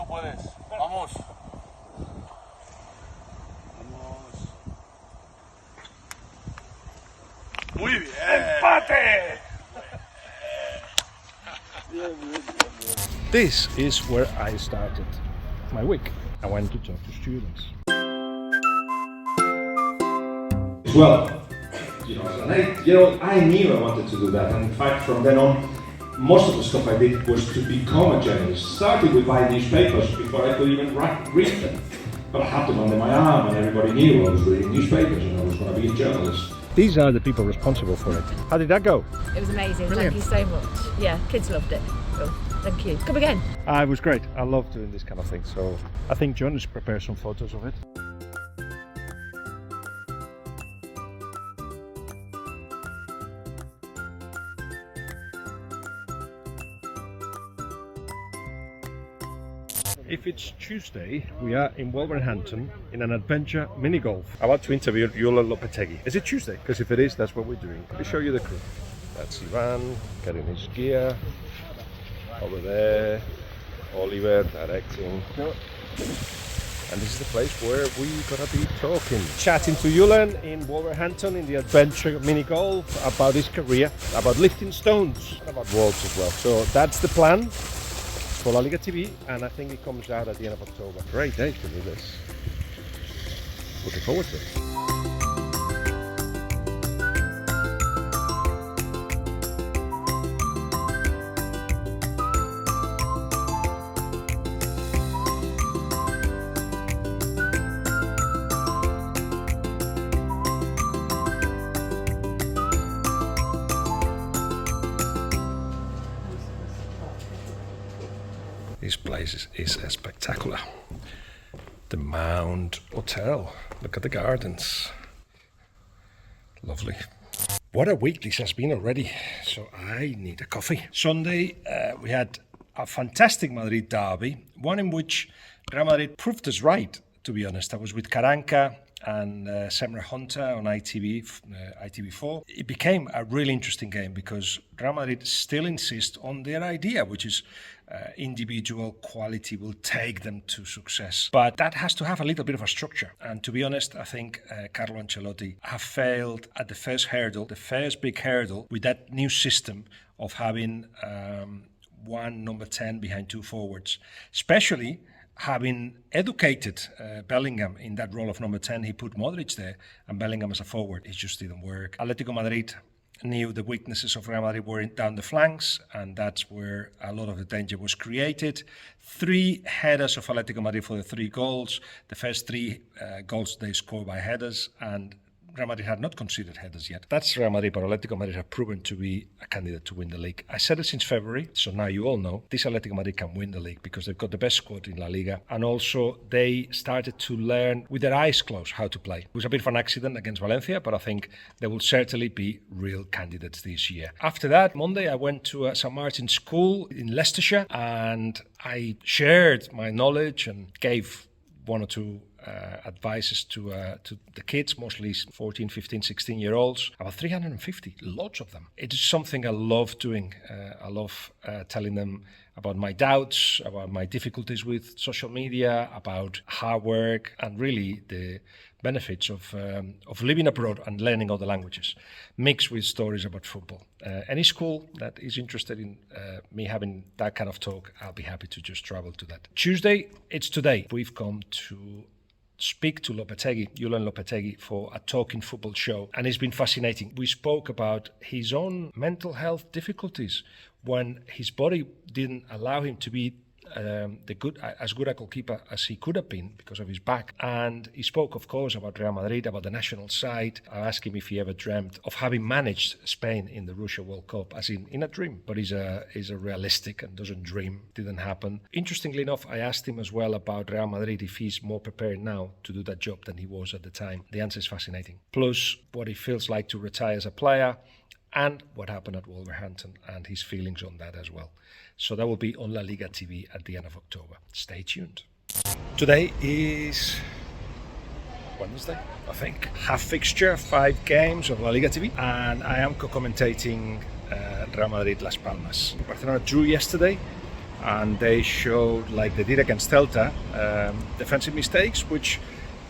puedes. Vamos. Muy bien. ¡Empate! This is where I started my week. I went to talk to students. Well, as an 8-year-old, I knew I wanted to do that, and in fact, from then on, most of the stuff I did was to become a journalist. Started with buying newspapers before I could even read them. But I had them under my arm, and everybody knew I was reading newspapers and I was going to be a journalist. These are the people responsible for it. How did that go? It was amazing. Brilliant. Thank you so much. Yeah, kids loved it. Oh, thank you. Come again. It was great. I love doing this kind of thing. So I think John has prepared some photos of it. If it's Tuesday, we are in Wolverhampton in an adventure mini golf. I want to interview Lopetegui. Is it Tuesday? Because if it is, that's what we're doing. Let me show you the crew. That's Ivan getting his gear. Over there, Oliver directing. And this is the place where we're gonna be talking. Chatting to Julen in Wolverhampton in the adventure mini golf about his career, about lifting stones, and about walls as well. So that's the plan for La Liga TV, and I think it comes out at the end of October. Great day to do this. Looking forward to it. This place is spectacular. The Mount Hotel. Look at the gardens. Lovely. What a week this has been already. So I need a coffee. Sunday we had a fantastic Madrid derby, one in which Real Madrid proved us right, to be honest. I was with Karanka and Semra Hunter on ITV4. It became a really interesting game because Real Madrid still insist on their idea, which is individual quality will take them to success. But that has to have a little bit of a structure. And to be honest, I think Carlo Ancelotti have failed at the first hurdle, the first big hurdle, with that new system of having one number 10 behind two forwards, especially having educated Bellingham in that role of number 10. He put Modric there and Bellingham as a forward. It just didn't work. Atletico Madrid knew the weaknesses of Real Madrid were down the flanks, and that's where a lot of the danger was created. 3 headers of Atletico Madrid for the 3 goals. The first 3 goals they scored by headers, and Real Madrid had not considered headers yet. That's Real Madrid, but Atletico Madrid have proven to be a candidate to win the league. I said it since February, so now you all know this Atletico Madrid can win the league because they've got the best squad in La Liga, and also they started to learn with their eyes closed how to play. It was a bit of an accident against Valencia, but I think they will certainly be real candidates this year. After that, Monday, I went to St. Martin's School in Leicestershire, and I shared my knowledge and gave 1 or 2 advices to the kids, mostly 14, 15, 16-year-olds, about 350, lots of them. It is something I love doing. I love telling them about my doubts, about my difficulties with social media, about hard work, and really the benefits of living abroad and learning other languages, mixed with stories about football. Any school that is interested in me having that kind of talk, I'll be happy to just travel to that. Tuesday, it's today. We've come to speak to Lopetegui, Julen Lopetegui, for a Talking Football show, and it's been fascinating. We spoke about his own mental health difficulties when his body didn't allow him to be as good a goalkeeper as he could have been because of his back. And he spoke, of course, about Real Madrid, about the national side. I asked him if he ever dreamt of having managed Spain in the Russia World Cup, as in a dream. But he's a realistic and doesn't dream. Didn't happen. Interestingly enough, I asked him as well about Real Madrid, if he's more prepared now to do that job than he was at the time. The answer is fascinating. Plus, what it feels like to retire as a player, and what happened at Wolverhampton and his feelings on that as well. So that will be on La Liga TV at the end of October. Stay tuned. Today is Wednesday, I think. Half fixture, 5 games of La Liga TV, and I am co-commentating Real Madrid Las Palmas. Barcelona drew yesterday and they showed, like they did against Celta, defensive mistakes which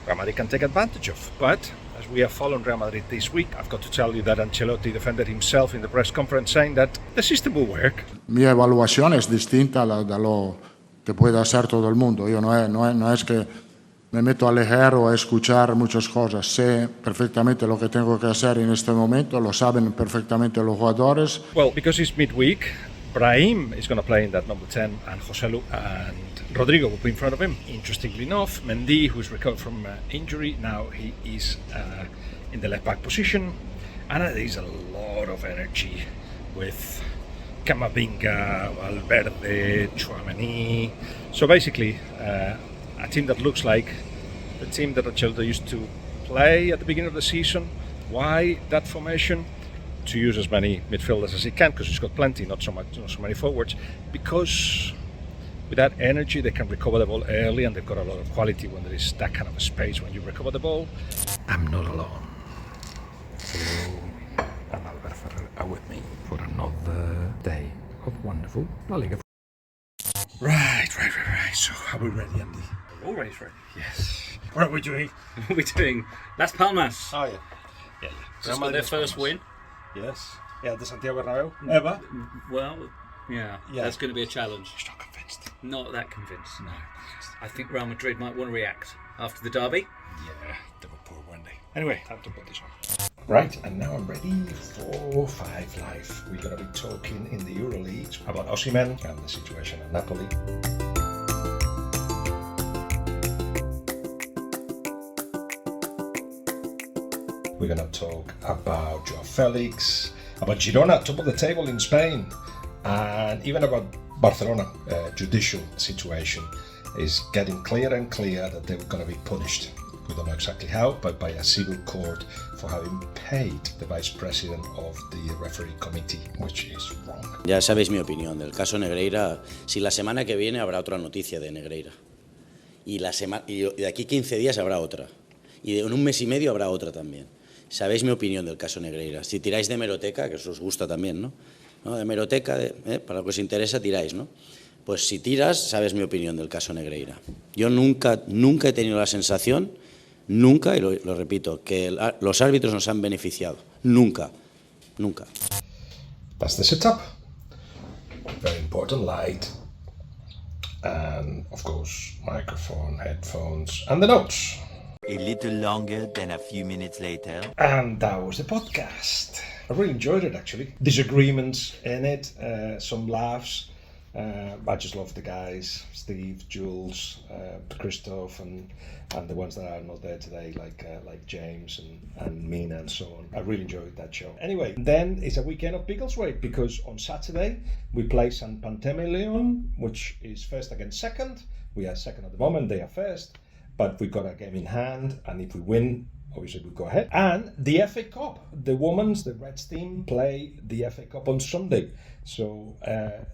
Real Madrid can take advantage of. But as we have followed Real Madrid this week, I've got to tell you that Ancelotti defended himself in the press conference saying that the system will work. Mi evaluación es distinta a lo que puede hacer todo el mundo. Yo no es que me meto a leer o a escuchar muchas cosas. Sé perfectamente lo que tengo que hacer en este momento, lo saben perfectamente los jugadores. Well, because it's midweek, Brahim is going to play in that number 10 and Joselu and Rodrigo will be in front of him. Interestingly enough, Mendy, who's recovered from injury, now he is in the left back position, and there's a lot of energy with Camavinga, Valverde, Tchouaméni. So basically, a team that looks like the team that Ancelotti used to play at the beginning of the season. Why that formation? To use as many midfielders as he can, because he's got plenty, not so many forwards. Because with that energy, they can recover the ball early, and they've got a lot of quality when there is that kind of a space when you recover the ball. I'm not alone. Hello, and Albert Ferrer are with me for another day of wonderful La Liga. Right. So, are we ready, Andy? Always ready. Yes. What are we doing? What are we doing? Las Palmas. Oh, yeah. Yeah. Just got their first win. Yes. Yeah, the Santiago Bernabeu. Ever? Well, yeah, that's going to be a challenge. He's not convinced. Not that convinced. No. I think Real Madrid might want to react after the derby. Yeah, they were poor, weren't they? Anyway, time to put this on. Right, and now I'm ready for 5 Live. We're going to be talking in the EuroLeague about Osimhen and the situation at Napoli. We're going to talk about Joao Felix, about Girona, top of the table in Spain, and even about Barcelona. Judicial situation is getting clearer and clearer that they were going to be punished. We don't know exactly how, but by a civil court for having paid the vice president of the referee committee, which is wrong. Ya sabéis mi opinión del caso Negreira. Si la semana que viene habrá otra noticia de Negreira. Y de aquí 15 días habrá otra. Y en un mes y medio habrá otra también. Sabéis mi opinión del caso Negreira. Si tiráis de hemeroteca, que eso os gusta también, ¿no? De hemeroteca, para lo que os interesa tiráis, ¿no? Pues si tiras, sabes mi opinión del caso Negreira. Yo nunca he tenido la sensación, nunca, y lo repito, que los árbitros nos han beneficiado. Nunca. That's the setup. Very important light. And, of course, microphone, headphones, and the notes. A little longer than a few minutes later. And that was the podcast. I really enjoyed it, actually. Disagreements in it, some laughs. I just love the guys, Steve, Jules, Christoph, and the ones that are not there today, like James and Mina and so on. I really enjoyed that show. Anyway, then it's a weekend of Biggleswade, because on Saturday we play San Pantaleon, which is first against second. We are second at the moment, they are first. But we've got a game in hand, and if we win, obviously we go ahead. And the FA Cup, the Reds team play the FA Cup on Sunday. So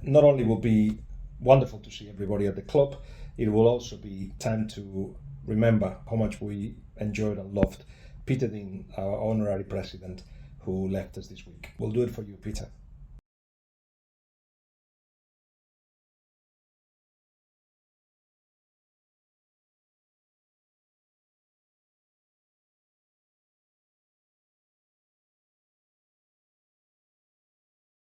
not only will be wonderful to see everybody at the club, it will also be time to remember how much we enjoyed and loved Peter Dean, our honorary president, who left us this week. We'll do it for you, Peter.